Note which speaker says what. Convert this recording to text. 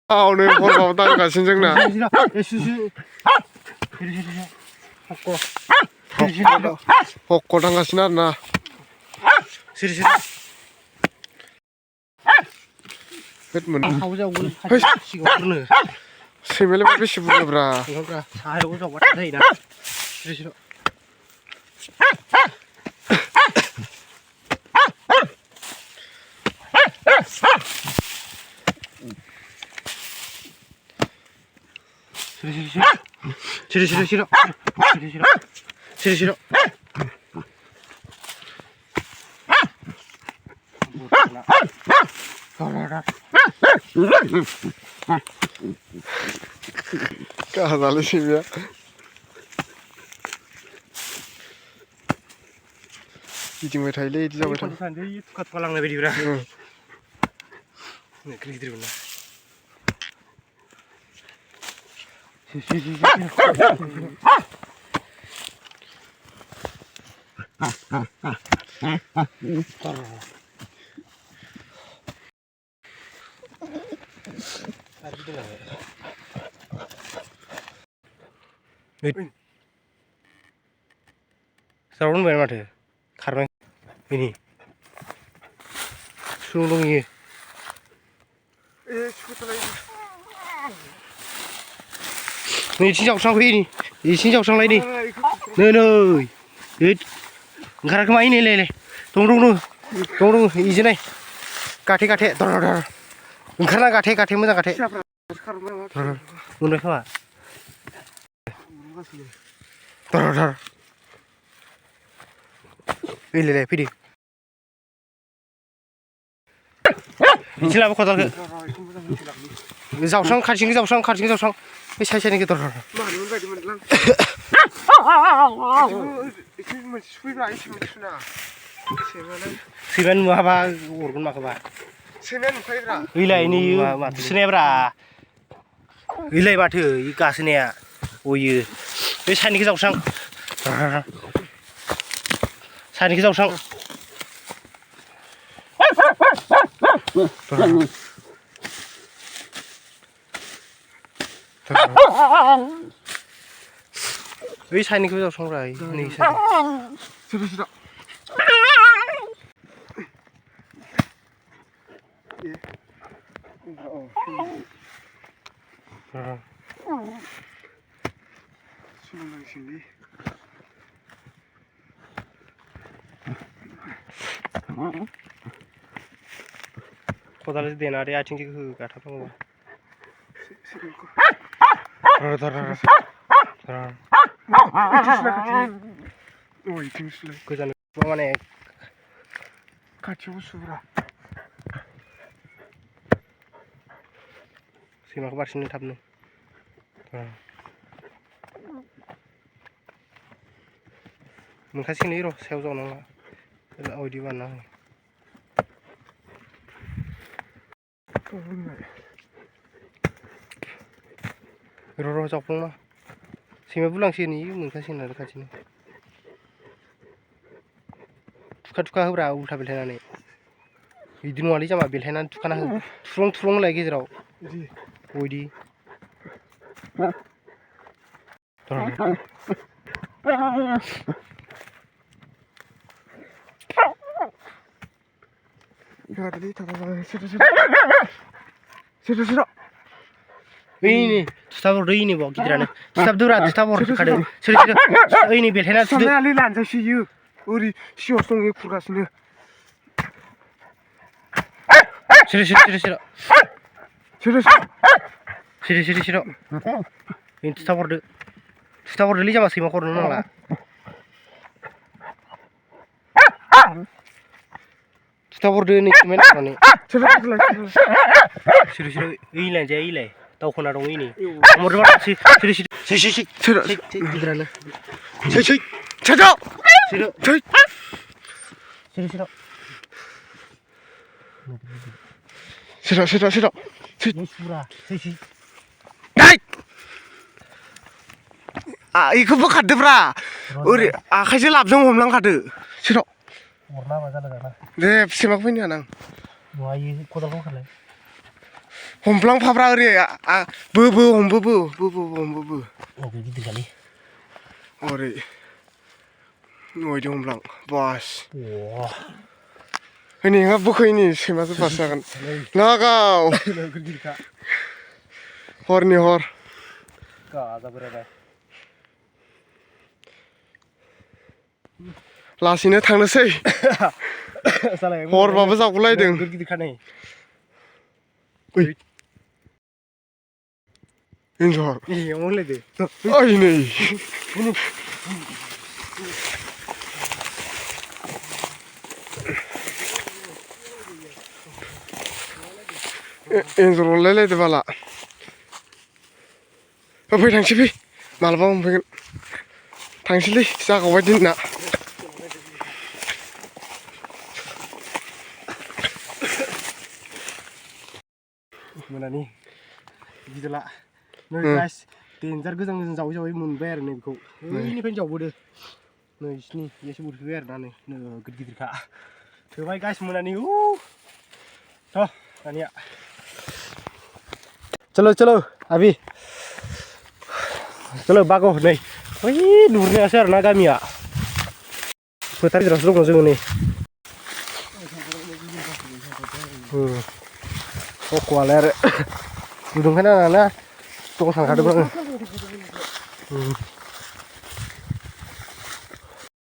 Speaker 1: नै हरबाबो दांगासिनो जोंना हक्क दांगासिनो आरोना सैमायालाय बेसे बुरजाब्रा
Speaker 2: सायाव जावबाथाय जायोना Sini.
Speaker 1: Kali sih ya. Ijing metai le, ijing metai.
Speaker 2: Santai, tukat palang nabi di berang. Nih, kiri mana? Sarung bayar mati, karena ini sulung ini. Ini cincang sang ini cincang sang lagi nih, nggak kemana ini le, tunggu, izin nih, kate, karena kate mana kate, udah kemana? Ini le, pilih. Ini lah apa kau tahu? Jauh kancing, saya ni kita. Semen apa? Urun mak apa?
Speaker 1: Semen kau ira.
Speaker 2: Ilai ini, semen berapa? Ilai batu, ikas ni ya. Oh iya, ini saya ni kita jauh. Saya ni kita jauh. Ini saya ni kita jauh rai. Ini saya.
Speaker 1: Sudah. Sini.
Speaker 2: Kau dah lihat dena ada acing juga kata apa?
Speaker 1: Oh, itu sudah.
Speaker 2: Kau jangan mana?
Speaker 1: Kacau sudah.
Speaker 2: Simak kabar sini tab nih. Mungkin sini roh, saya usah nongak. Oh di mana? Roh cakpung mah. Sini pulang sini, mungkin sini ada kat sini. Tuka hura ulta belhenan ni. Ini nuali jama belhenan tuka nah turung lagi jerau. Oh di.
Speaker 1: Sudah.
Speaker 2: Ini, stabur ini bawa kita ni. Stabur kade. Ini belhenan
Speaker 1: sudah. Sampai ali lancar siu. Uri siu songi kurgas ni.
Speaker 2: Sini. Ini stabur dulu jama sih makor nong lah. Stabur dulu ni mana ni? Sini. Ini lah. Tahu kena dong ini. Umur berapa sih? Sini. Di mana?
Speaker 1: Sini. Iku bukan debra. Uri, akhirnya labjong ngomong kade. Siro.
Speaker 2: Warna apa jalan?
Speaker 1: Deh, simak punya nang.
Speaker 2: Wah, ini kodal kau kan?
Speaker 1: हमफ्लांफाब्रा ओरै बो हमबो
Speaker 2: अबे गिदिर खालि
Speaker 1: ओरै नयदो हमफ्लां बास नोंहा बोखैनि सैमाजों बास जागोन लागाव
Speaker 2: गिदिरखा
Speaker 1: हरनि हर
Speaker 2: गाजा बोरायबाय
Speaker 1: लासैनो थांनोसै हरबाबो जागुलायदों
Speaker 2: गिदिरखा नै
Speaker 1: एन्जर
Speaker 2: होनलायदो
Speaker 1: ओइ नै एन्जर अरलायलायदो बाला फै थांसै फै मालाबा हमफैगोन थांसैलै जागावबाय दिनना
Speaker 2: मोनानि गिदिरला नै गाइस देन्जार गोजान जावै मोनबाय आरो नै बेखौ बैनिफ्रायनो जावबोदो नै बिसिनि एसे बोरफैबाय आरो ना नै नोगोद गिदिरखा थोबाय गाइस मोनानि थ' दानिया चलो आबि चलो बागो नै बै नुहुरनायासो आरो ना गामिया फोथार गेजेरावसो दङ जोङो नै अख'आलाय आरो नुदोंखाय ना दं सानखादोंमोन आङो